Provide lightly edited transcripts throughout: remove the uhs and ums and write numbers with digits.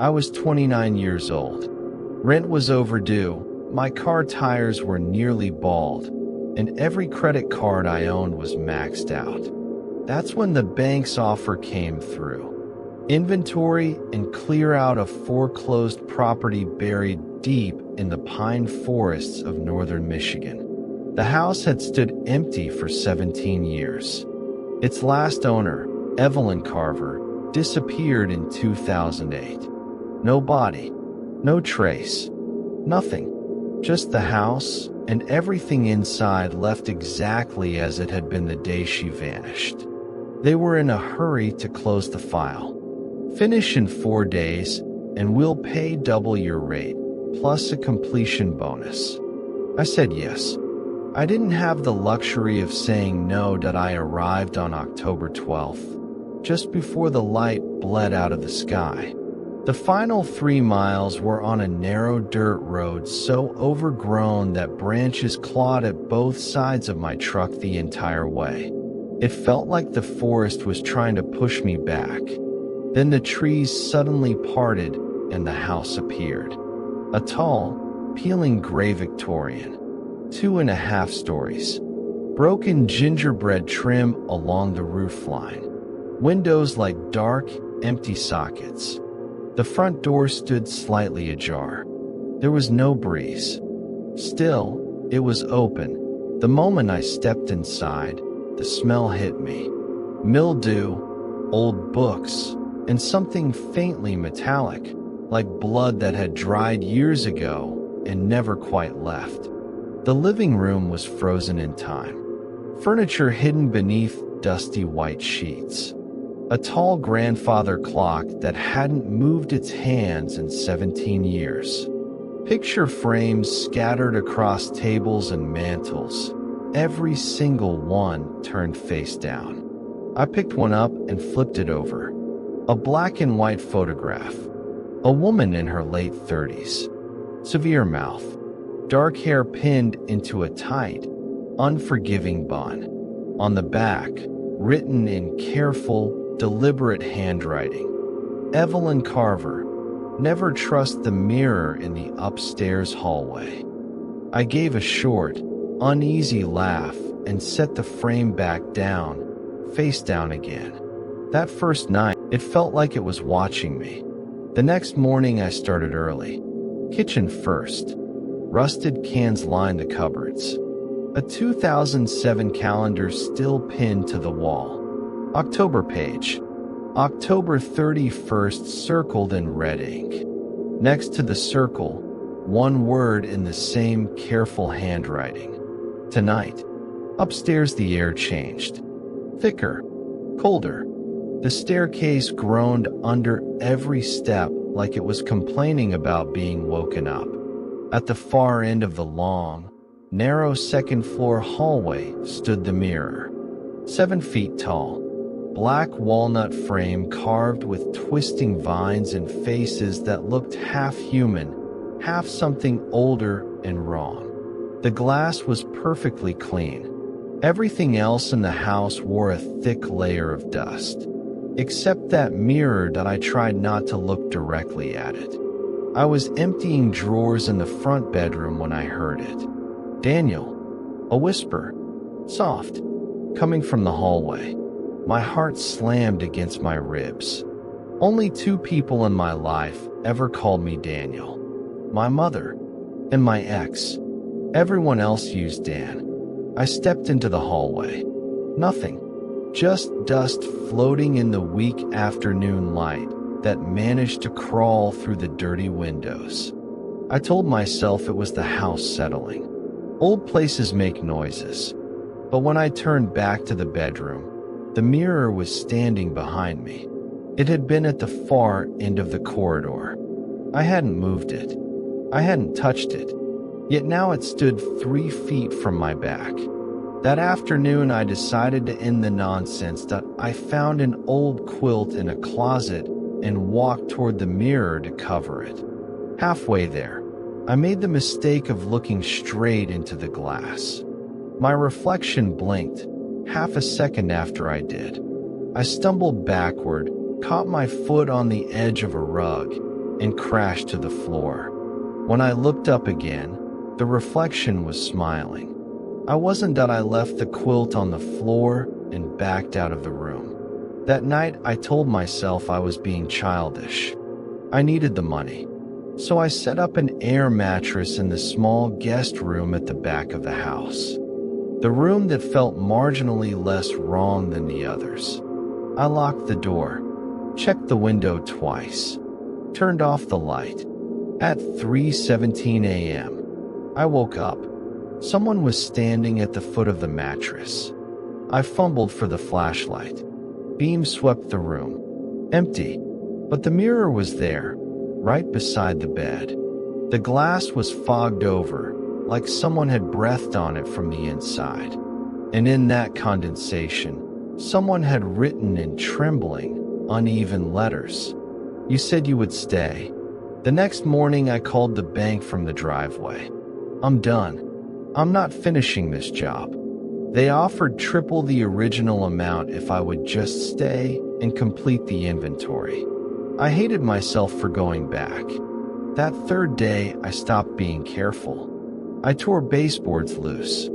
I was 29 years old. Rent was overdue, my car tires were nearly bald, and every credit card I owned was maxed out. That's when the bank's offer came through. Inventory and clear out a foreclosed property buried deep in the pine forests of northern Michigan. The house had stood empty for 17 years. Its last owner, Evelyn Carver, disappeared in 2008. No body, no trace, nothing. Just the house and everything inside left exactly as it had been the day she vanished. They were in a hurry to close the file. Finish in 4 days, and we'll pay double your rate, plus a completion bonus. I said yes. I didn't have the luxury of saying no. That I arrived on October 12th, just before the light bled out of the sky. The final 3 miles were on a narrow dirt road so overgrown that branches clawed at both sides of my truck the entire way. It felt like the forest was trying to push me back. Then the trees suddenly parted and the house appeared. A tall, peeling gray Victorian, 2.5 stories. Broken gingerbread trim along the roofline. Windows like dark, empty sockets. The front door stood slightly ajar. There was no breeze. Still, it was open. The moment I stepped inside, the smell hit me. Mildew, old books, and something faintly metallic, like blood that had dried years ago and never quite left. The living room was frozen in time. Furniture hidden beneath dusty white sheets. A tall grandfather clock that hadn't moved its hands in 17 years. Picture frames scattered across tables and mantels, every single one turned face down. I picked one up and flipped it over. A black and white photograph. A woman in her late 30s. Severe mouth. Dark hair pinned into a tight, unforgiving bun. On the back, written in careful, deliberate handwriting. Evelyn Carver, never trust the mirror in the upstairs hallway. I gave a short, uneasy laugh and set the frame back down, face down again. That first night, it felt like it was watching me. The next morning I started early. Kitchen first. Rusted cans lined the cupboards. A 2007 calendar still pinned to the wall. October page. October 31st circled in red ink. Next to the circle, one word in the same careful handwriting. Tonight. Upstairs the air changed. Thicker. Colder. The staircase groaned under every step like it was complaining about being woken up. At the far end of the long, narrow second-floor hallway stood the mirror. 7 feet tall. Black walnut frame carved with twisting vines and faces that looked half human, half something older and wrong. The glass was perfectly clean. Everything else in the house wore a thick layer of dust. Except that mirror that I tried not to look directly at it. I was emptying drawers in the front bedroom when I heard it. Daniel. A whisper. Soft. Coming from the hallway. My heart slammed against my ribs. Only 2 people in my life ever called me Daniel. My mother and my ex. Everyone else used Dan. I stepped into the hallway. Nothing. Just dust floating in the weak afternoon light that managed to crawl through the dirty windows. I told myself it was the house settling. Old places make noises. But when I turned back to the bedroom, the mirror was standing behind me. It had been at the far end of the corridor. I hadn't moved it. I hadn't touched it. Yet now it stood 3 feet from my back. That afternoon I decided to end the nonsense. I found an old quilt in a closet and walked toward the mirror to cover it. Halfway there, I made the mistake of looking straight into the glass. My reflection blinked, half a second after I did. I stumbled backward, caught my foot on the edge of a rug, and crashed to the floor. When I looked up again, the reflection was smiling. I wasn't that I left the quilt on the floor and backed out of the room. That night, I told myself I was being childish. I needed the money. So I set up an air mattress in the small guest room at the back of the house. The room that felt marginally less wrong than the others. I locked the door, checked the window twice, turned off the light. At 3:17 a.m., I woke up. Someone was standing at the foot of the mattress. I fumbled for the flashlight. Beam swept the room. Empty. But the mirror was there, right beside the bed. The glass was fogged over, like someone had breathed on it from the inside. And in that condensation, someone had written in trembling, uneven letters. "You said you would stay." The next morning, I called the bank from the driveway. "I'm done. I'm not finishing this job." They offered triple the original amount if I would just stay and complete the inventory. I hated myself for going back. That third day, I stopped being careful. I tore baseboards loose.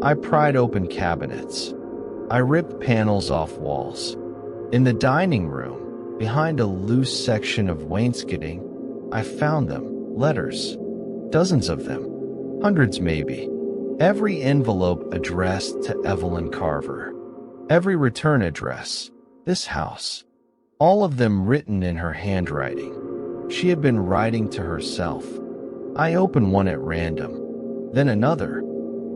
I pried open cabinets. I ripped panels off walls. In the dining room, behind a loose section of wainscoting, I found them, letters. Dozens of them. Hundreds maybe. Every envelope addressed to Evelyn Carver. Every return address. This house. All of them written in her handwriting. She had been writing to herself. I opened one at random. Then another.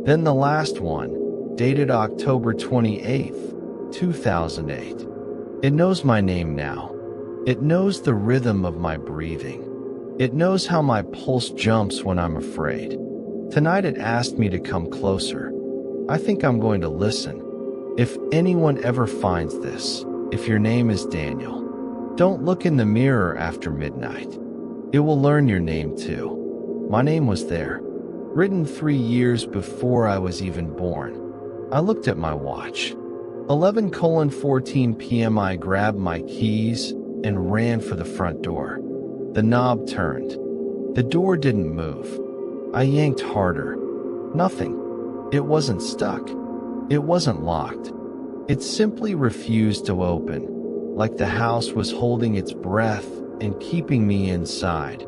Then the last one, dated October 28th, 2008. It knows my name now. It knows the rhythm of my breathing. It knows how my pulse jumps when I'm afraid. Tonight it asked me to come closer. I think I'm going to listen. If anyone ever finds this, if your name is Daniel, don't look in the mirror after midnight. It will learn your name too. My name was there, written 3 years before I was even born. I looked at my watch. 11:14 p.m. I grabbed my keys and ran for the front door. The knob turned. The door didn't move. I yanked harder. Nothing. It wasn't stuck. It wasn't locked. It simply refused to open, like the house was holding its breath and keeping me inside.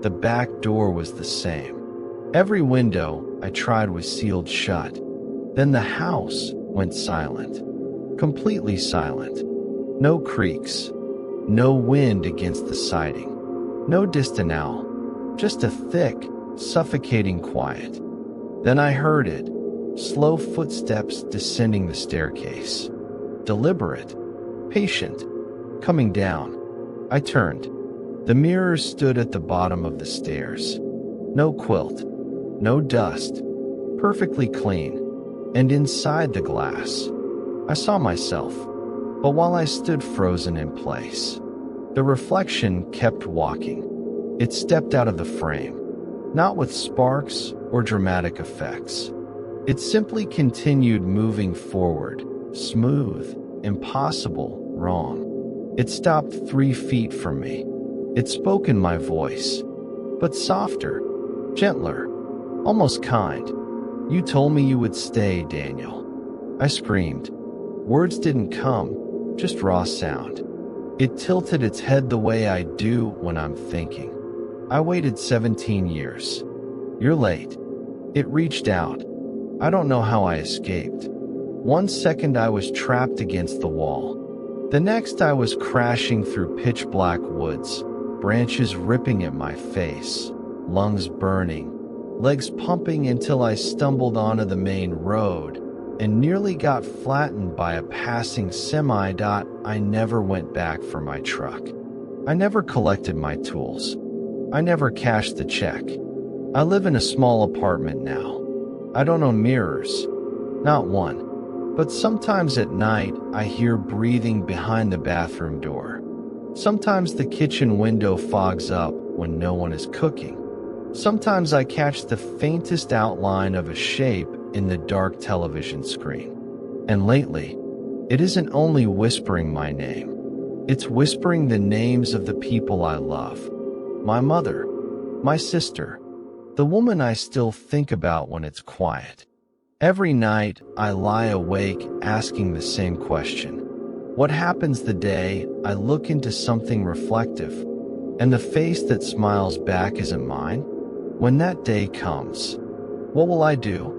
The back door was the same. Every window I tried was sealed shut. Then the house went silent. Completely silent. No creaks. No wind against the siding. No distant owl. Just a thick, suffocating quiet. Then I heard it. Slow footsteps descending the staircase. Deliberate. Patient. Coming down. I turned. The mirror stood at the bottom of the stairs. No quilt. No dust. Perfectly clean. And inside the glass, I saw myself. But while I stood frozen in place, the reflection kept walking. It stepped out of the frame, not with sparks or dramatic effects. It simply continued moving forward, smooth, impossible, wrong. It stopped 3 feet from me. It spoke in my voice, but softer, gentler, almost kind. "You told me you would stay, Daniel." I screamed. Words didn't come, just raw sound. It tilted its head the way I do when I'm thinking. I waited 17 years. "You're late." It reached out. I don't know how I escaped. 1 second I was trapped against the wall. The next I was crashing through pitch-black woods, branches ripping at my face, lungs burning, legs pumping until I stumbled onto the main road and nearly got flattened by a passing semi. I never went back for my truck. I never collected my tools. I never cashed the check. I live in a small apartment now. I don't own mirrors. Not one. But sometimes at night, I hear breathing behind the bathroom door. Sometimes the kitchen window fogs up when no one is cooking. Sometimes I catch the faintest outline of a shape in the dark television screen. And lately, it isn't only whispering my name. It's whispering the names of the people I love. my mother, my sister, the woman I still think about when it's quiet. Every night, I lie awake asking the same question. What happens the day I look into something reflective, and the face that smiles back isn't mine? When that day comes, what will I do?